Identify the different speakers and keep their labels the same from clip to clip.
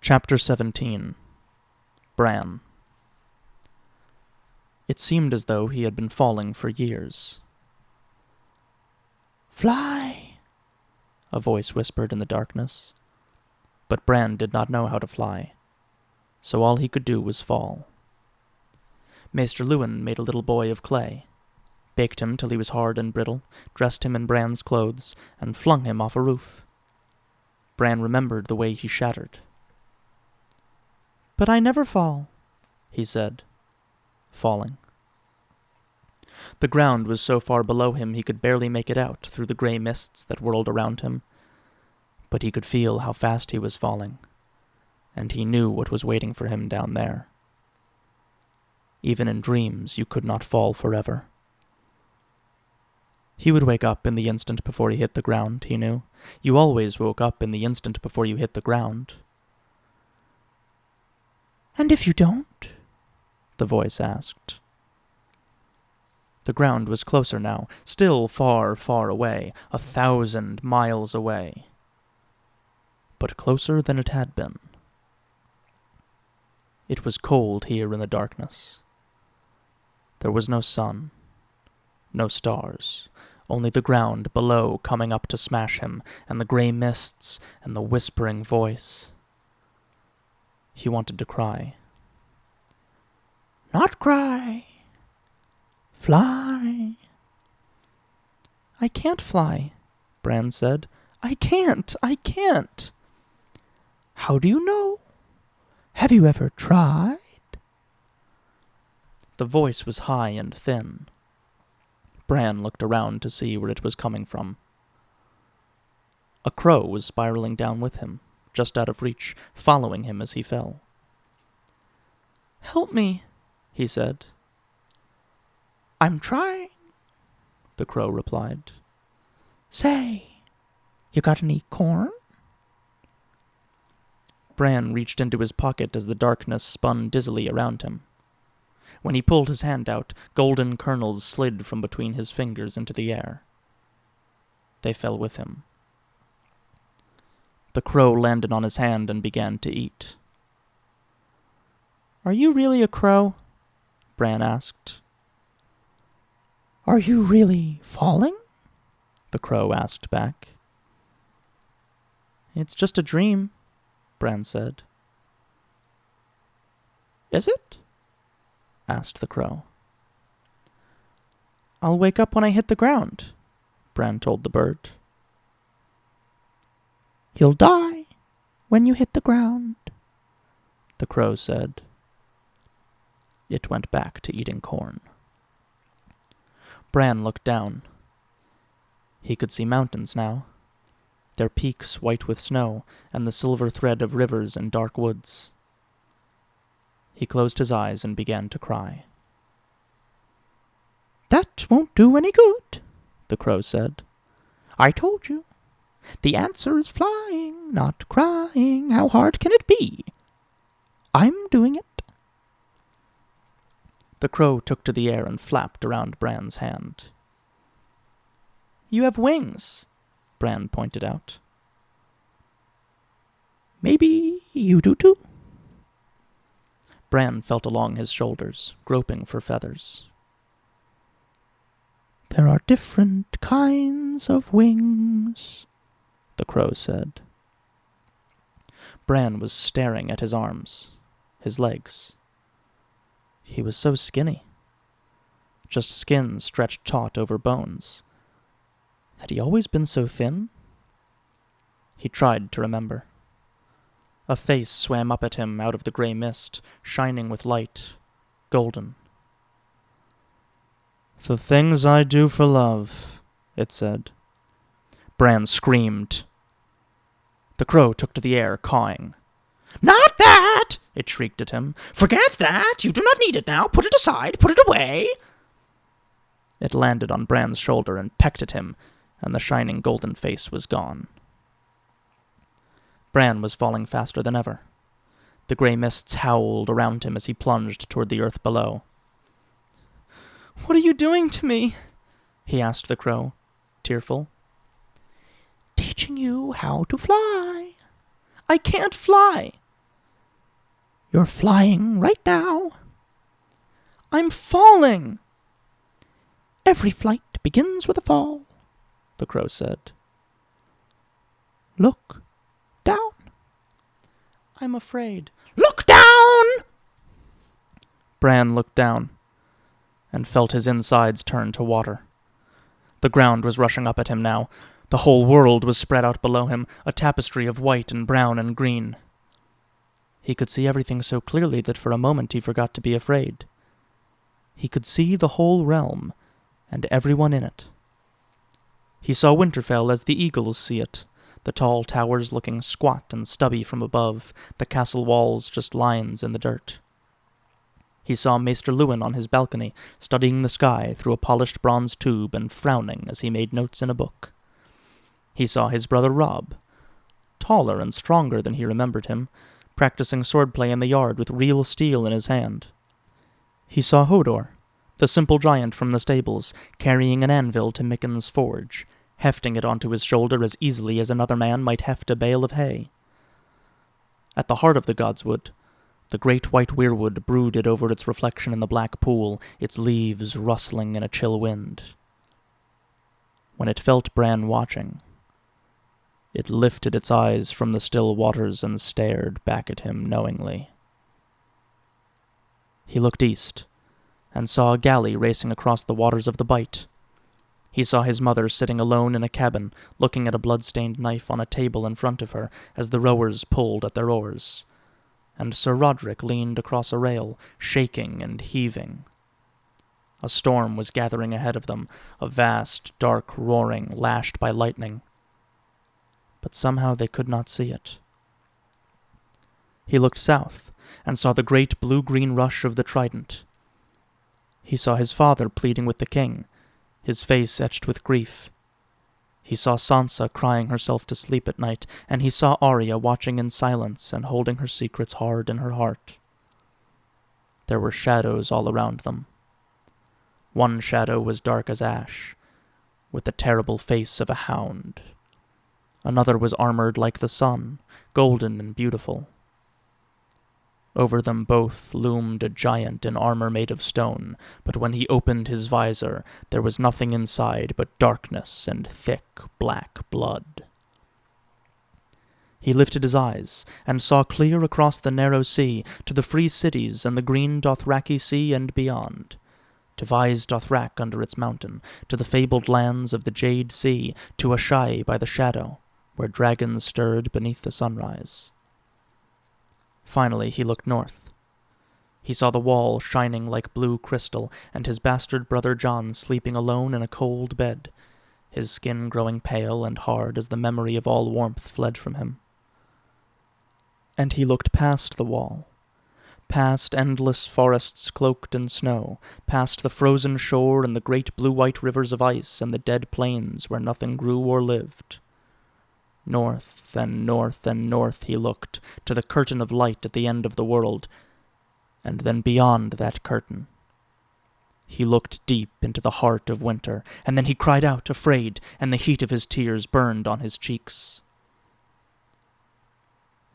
Speaker 1: Chapter 17. Bran. It seemed as though he had been falling for years. "Fly!" a voice whispered in the darkness. But Bran did not know how to fly, so all he could do was fall. Maester Luwin made a little boy of clay, baked him till he was hard and brittle, dressed him in Bran's clothes, and flung him off a roof. Bran remembered the way he shattered. "But I never fall," he said, falling. The ground was so far below him he could barely make it out through the gray mists that whirled around him, but he could feel how fast he was falling, and he knew what was waiting for him down there. Even in dreams, you could not fall forever. He would wake up in the instant before he hit the ground, he knew. You always woke up in the instant before you hit the ground. "And if you don't?" the voice asked. The ground was closer now, still far, far away, 1,000 miles away, but closer than it had been. It was cold here in the darkness. There was no sun, no stars, only the ground below coming up to smash him, and the gray mists, and the whispering voice. He wanted to cry. "Not cry. Fly." "I can't fly," Bran said. I can't. "How do you know? Have you ever tried?" The voice was high and thin. Bran looked around to see where it was coming from. A crow was spiraling down with him, just out of reach, following him as he fell. "Help me," he said. "I'm trying," the crow replied. "Say, you got any corn?" Bran reached into his pocket as the darkness spun dizzily around him. When he pulled his hand out, golden kernels slid from between his fingers into the air. They fell with him. The crow landed on his hand and began to eat. "Are you really a crow?" Bran asked. "Are you really falling?" the crow asked back. "It's just a dream," Bran said. "Is it?" asked the crow. "I'll wake up when I hit the ground," Bran told the bird. "You'll die when you hit the ground," the crow said. It went back to eating corn. Bran looked down. He could see mountains now, their peaks white with snow, and the silver thread of rivers and dark woods. He closed his eyes and began to cry. "That won't do any good," the crow said. "I told you. The answer is flying, not crying. How hard can it be? I'm doing it." The crow took to the air and flapped around Bran's hand. "You have wings," Bran pointed out. "Maybe you do too." Bran felt along his shoulders, groping for feathers. "There are different kinds of wings," the crow said. Bran was staring at his arms, his legs. He was so skinny. Just skin stretched taut over bones. Had he always been so thin? He tried to remember. A face swam up at him out of the gray mist, shining with light, golden. "The things I do for love," it said. Bran screamed. The crow took to the air, cawing. "Not that!" it shrieked at him. "Forget that! You do not need it now! Put it aside! Put it away!" It landed on Bran's shoulder and pecked at him, and the shining golden face was gone. Bran was falling faster than ever. The gray mists howled around him as he plunged toward the earth below. "What are you doing to me?" he asked the crow, tearful. "Teaching you how to fly." "I can't fly." You're flying right now. I'm falling! Every flight begins with a fall, the crow said. Look down. I'm afraid. Look down! Bran looked down and felt his insides turn to water. The ground was rushing up at him now. The whole world was spread out below him, a tapestry of white and brown and green. He could see everything so clearly that for a moment he forgot to be afraid. He could see the whole realm, and everyone in it. He saw Winterfell as the eagles see it, the tall towers looking squat and stubby from above, the castle walls just lines in the dirt. He saw Maester Luwin on his balcony, studying the sky through a polished bronze tube and frowning as he made notes in a book. He saw his brother Robb, taller and stronger than he remembered him, practicing swordplay in the yard with real steel in his hand. He saw Hodor, the simple giant from the stables, carrying an anvil to Micken's forge, hefting it onto his shoulder as easily as another man might heft a bale of hay. At the heart of the Godswood, the great white weirwood brooded over its reflection in the black pool, its leaves rustling in a chill wind. When it felt Bran watching, it lifted its eyes from the still waters and stared back at him knowingly. He looked east, and saw a galley racing across the waters of the Bight. He saw his mother sitting alone in a cabin, looking at a blood-stained knife on a table in front of her as the rowers pulled at their oars, and Sir Roderick leaned across a rail, shaking and heaving. A storm was gathering ahead of them, a vast, dark roaring lashed by lightning. But somehow they could not see it. He looked south, and saw the great blue-green rush of the Trident. He saw his father pleading with the king, his face etched with grief. He saw Sansa crying herself to sleep at night, and he saw Arya watching in silence and holding her secrets hard in her heart. There were shadows all around them. One shadow was dark as ash, with the terrible face of a hound. Another was armored like the sun, golden and beautiful. Over them both loomed a giant in armor made of stone, but when he opened his visor, there was nothing inside but darkness and thick black blood. He lifted his eyes, and saw clear across the narrow sea, to the free cities and the green Dothraki sea and beyond, to Vyse Dothrak under its mountain, to the fabled lands of the Jade Sea, to Ashai by the shadow, where dragons stirred beneath the sunrise. Finally he looked north. He saw the wall shining like blue crystal, and his bastard brother Jon sleeping alone in a cold bed, his skin growing pale and hard as the memory of all warmth fled from him. And he looked past the wall, past endless forests cloaked in snow, past the frozen shore and the great blue-white rivers of ice and the dead plains where nothing grew or lived. North and north and north he looked, to the curtain of light at the end of the world, and then beyond that curtain. He looked deep into the heart of winter, and then he cried out, afraid, and the heat of his tears burned on his cheeks.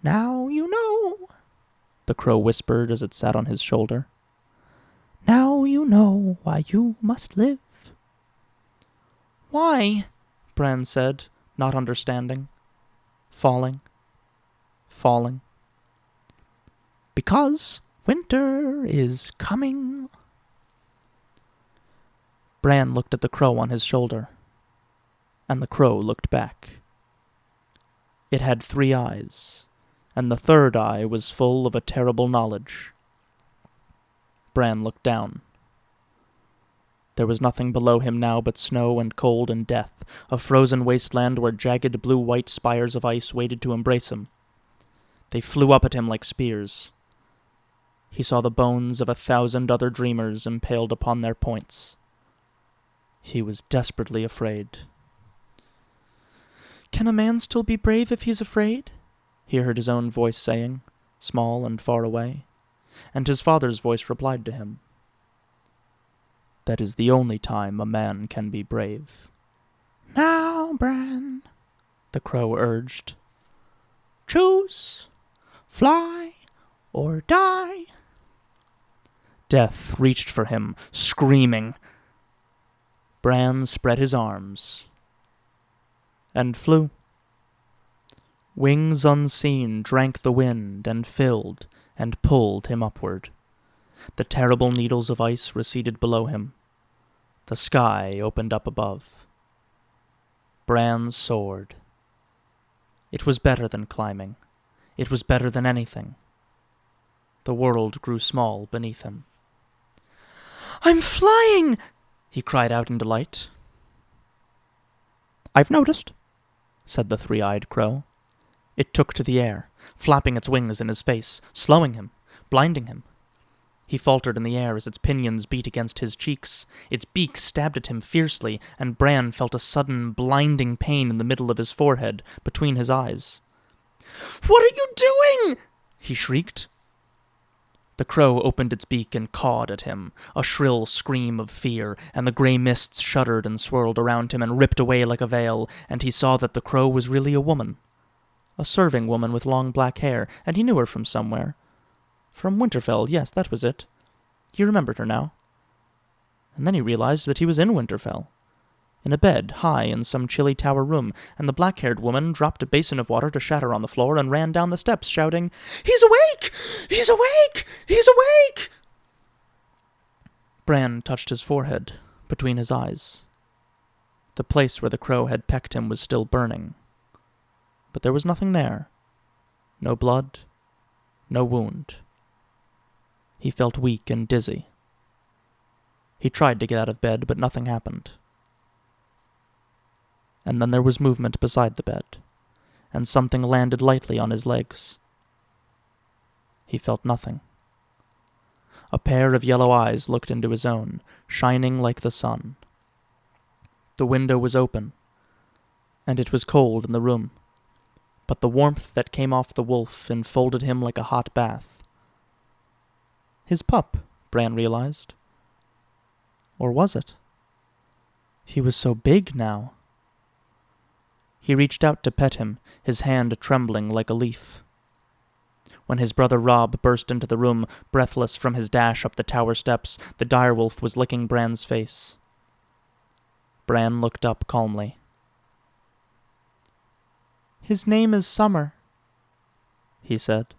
Speaker 1: "Now you know," the crow whispered as it sat on his shoulder. "Now you know why you must live." "Why?" Bran said, not understanding. Falling. "Because winter is coming." Bran looked at the crow on his shoulder, and the crow looked back. It had 3 eyes, and the third eye was full of a terrible knowledge. Bran looked down. There was nothing below him now but snow and cold and death, a frozen wasteland where jagged blue-white spires of ice waited to embrace him. They flew up at him like spears. He saw the bones of 1,000 other dreamers impaled upon their points. He was desperately afraid. "Can a man still be brave if he's afraid?" he heard his own voice saying, small and far away, and his father's voice replied to him. "That is the only time a man can be brave." "Now, Bran," the crow urged. "Choose. Fly or die. Death reached for him, screaming. Bran spread his arms and flew. Wings unseen drank the wind and filled and pulled him upward. The terrible needles of ice receded below him. The sky opened up above. Bran soared. It was better than climbing. It was better than anything. The world grew small beneath him. "I'm flying!" he cried out in delight. "I've noticed," said the three-eyed crow. It took to the air, flapping its wings in his face, slowing him, blinding him. He faltered in the air as its pinions beat against his cheeks. Its beak stabbed at him fiercely, and Bran felt a sudden, blinding pain in the middle of his forehead, between his eyes. "What are you doing?" he shrieked. The crow opened its beak and cawed at him, a shrill scream of fear, and the grey mists shuddered and swirled around him and ripped away like a veil, and he saw that the crow was really a woman. A serving woman with long black hair, and he knew her from somewhere. From Winterfell, yes, that was it. He remembered her now. And then he realized that he was in Winterfell, in a bed high in some chilly tower room, and the black-haired woman dropped a basin of water to shatter on the floor and ran down the steps, shouting, "He's awake! He's awake! He's awake!" Bran touched his forehead, between his eyes. The place where the crow had pecked him was still burning. But there was nothing there. No blood, no wound. He felt weak and dizzy. He tried to get out of bed, but nothing happened. And then there was movement beside the bed, and something landed lightly on his legs. He felt nothing. A pair of yellow eyes looked into his own, shining like the sun. The window was open, and it was cold in the room, but the warmth that came off the wolf enfolded him like a hot bath. His pup, Bran realized. Or was it? He was so big now. He reached out to pet him, his hand trembling like a leaf. When his brother Robb burst into the room, breathless from his dash up the tower steps, the direwolf was licking Bran's face. Bran looked up calmly. "His name is Summer," he said.